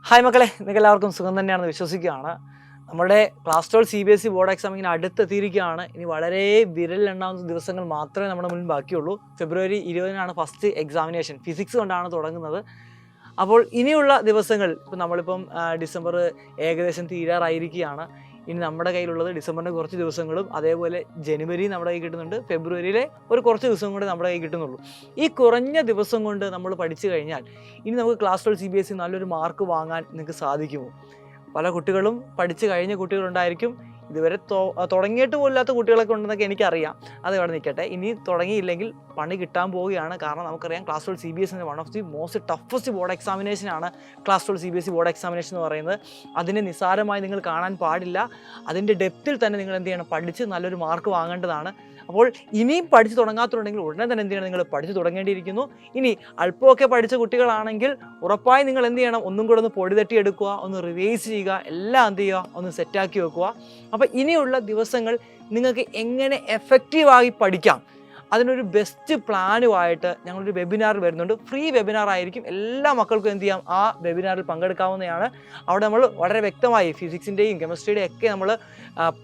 Hi മക്കളെ, നിങ്ങൾക്ക് എല്ലാവർക്കും സുഖം തന്നെയാണെന്ന് വിശ്വസിക്കുകയാണ്. നമ്മുടെ ക്ലാസ് 12 CBSE ബോർഡ് എക്സാം ഇങ്ങനെ അടുത്തെത്തിയിരിക്കുകയാണ്. ഇനി വളരെ വിരലിലെണ്ണാവുന്ന ദിവസങ്ങൾ മാത്രമേ നമ്മുടെ മുന്നിൽ ബാക്കിയുള്ളൂ. ഫെബ്രുവരി 20-നാണ് ഫസ്റ്റ് എക്സാമിനേഷൻ. ഫിസിക്സ് കൊണ്ടാണ് തുടങ്ങുന്നത്. അപ്പോൾ ഇനിയുള്ള ദിവസങ്ങൾ നമ്മളിപ്പം ഡിസംബർ ഏകദേശം തീരാറായിരിക്കുകയാണ്. ഇനി നമ്മുടെ കയ്യിലുള്ളത് ഡിസംബറിൻ്റെ കുറച്ച് ദിവസങ്ങളും അതേപോലെ ജനുവരി നമ്മുടെ കയ്യിൽ കിട്ടുന്നുണ്ട്, ഫെബ്രുവരിയിലെ ഒരു കുറച്ച് ദിവസം കൂടെ നമ്മുടെ കയ്യിൽ കിട്ടുന്നുള്ളൂ. ഈ കുറഞ്ഞ ദിവസം കൊണ്ട് നമ്മൾ പഠിച്ചു കഴിഞ്ഞാൽ ഇനി നമുക്ക് ക്ലാസ് 12 CBSE നല്ലൊരു മാർക്ക് വാങ്ങാൻ നിങ്ങൾക്ക് സാധിക്കുമോ? പല കുട്ടികളും പഠിച്ചു കഴിഞ്ഞ കുട്ടികളുണ്ടായിരിക്കും, ഇതുവരെ തുടങ്ങിയിട്ട് പോലില്ലാത്ത കുട്ടികളൊക്കെ ഉണ്ടെന്നൊക്കെ എനിക്കറിയാം. അത് ഇവിടെ നിൽക്കട്ടെ. ഇനി തുടങ്ങിയില്ലെങ്കിൽ പണി കിട്ടാൻ പോവുകയാണ്. കാരണം നമുക്കറിയാം class 12 CBSE one of the most toughest board എക്സാമിനേഷനാണ് ക്ലാസ് 12 CBSE ബോർഡ് എക്സാമിനേഷൻ എന്ന് പറയുന്നത്. അതിനെ നിസ്സാരമായി നിങ്ങൾ കാണാൻ പാടില്ല. അതിൻ്റെ ഡെപ്തിൽ തന്നെ നിങ്ങൾ എന്ത് ചെയ്യണം, പഠിച്ച് നല്ലൊരു മാർക്ക് വാങ്ങേണ്ടതാണ്. അപ്പോൾ ഇനിയും പഠിച്ചു തുടങ്ങാത്തുണ്ടെങ്കിൽ ഉടനെ തന്നെ എന്ത് ചെയ്യണം, നിങ്ങൾ പഠിച്ചു തുടങ്ങേണ്ടിയിരിക്കുന്നു. ഇനി അല്പമൊക്കെ പഠിച്ച കുട്ടികളാണെങ്കിൽ ഉറപ്പായി നിങ്ങൾ എന്ത് ചെയ്യണം, ഒന്നും കൂടെ ഒന്ന് പൊടി തട്ടിയെടുക്കുക, ഒന്ന് റിവൈസ് ചെയ്യുക, എല്ലാം എന്ത് ചെയ്യുക, ഒന്ന് സെറ്റാക്കി വെക്കുക. അപ്പോൾ ഇനിയുള്ള ദിവസങ്ങൾ നിങ്ങൾക്ക് എങ്ങനെ എഫക്റ്റീവായി പഠിക്കാം, അതിനൊരു ബെസ്റ്റ് പ്ലാനുമായിട്ട് ഞങ്ങളൊരു വെബിനാർ വരുന്നുണ്ട്. ഫ്രീ വെബിനാർ ആയിരിക്കും. എല്ലാ മക്കൾക്കും എന്ത് ചെയ്യാം, ആ വെബിനാറിൽ പങ്കെടുക്കാവുന്നതാണ്. അവിടെ നമ്മൾ വളരെ വ്യക്തമായി ഫിസിക്സിൻ്റെയും കെമിസ്ട്രിയുടെയും ഒക്കെ നമ്മൾ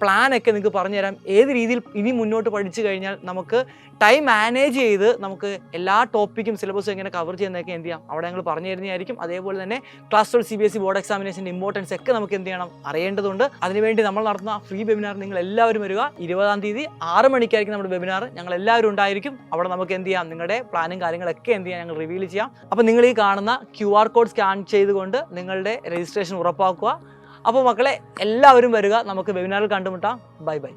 പ്ലാനൊക്കെ നിങ്ങൾക്ക് പറഞ്ഞുതരാം. ഏത് രീതിയിൽ ഇനി മുന്നോട്ട് പഠിച്ചു കഴിഞ്ഞാൽ നമുക്ക് ടൈം മാനേജ് ചെയ്ത് നമുക്ക് എല്ലാ ടോപ്പിക്കും സിലബസും എങ്ങനെ കവർ ചെയ്യുന്നതൊക്കെ എന്ത് ചെയ്യാം, അവിടെ ഞങ്ങൾ പറഞ്ഞു തരുന്നതായിരിക്കും. അതേപോലെ തന്നെ ക്ലാസ് 12 CBSE ബോർഡ് എക്സാമിനേഷൻ്റെ ഇമ്പോർട്ടൻസ് ഒക്കെ നമുക്ക് എന്ത് ചെയ്യണം, അറിയേണ്ടതുണ്ട്. അതിനുവേണ്ടി നമ്മൾ നടത്തുന്ന ഫ്രീ വെബിനാർ നിങ്ങൾ എല്ലാവരും വരിക. 20-ാം തീയതി 6 മണിക്കായിരിക്കും നമ്മുടെ വെബിനാർ. ഞങ്ങൾ എല്ലാവരും ഉണ്ടായിരിക്കും. അവിടെ നമുക്ക് എന്ത് ചെയ്യാം, നിങ്ങളുടെ പ്ലാനും കാര്യങ്ങളൊക്കെ എന്ത് ചെയ്യാം, ഞങ്ങൾ റിവീൽ ചെയ്യാം. അപ്പോൾ നിങ്ങൾ ഈ കാണുന്ന QR കോഡ് സ്കാൻ ചെയ്തുകൊണ്ട് നിങ്ങളുടെ രജിസ്ട്രേഷൻ ഉറപ്പാക്കുക. അപ്പോൾ മക്കളെ എല്ലാവരും വരിക, നമുക്ക് വെബിനാറിൽ കണ്ടുമുട്ടാം. Bye bye.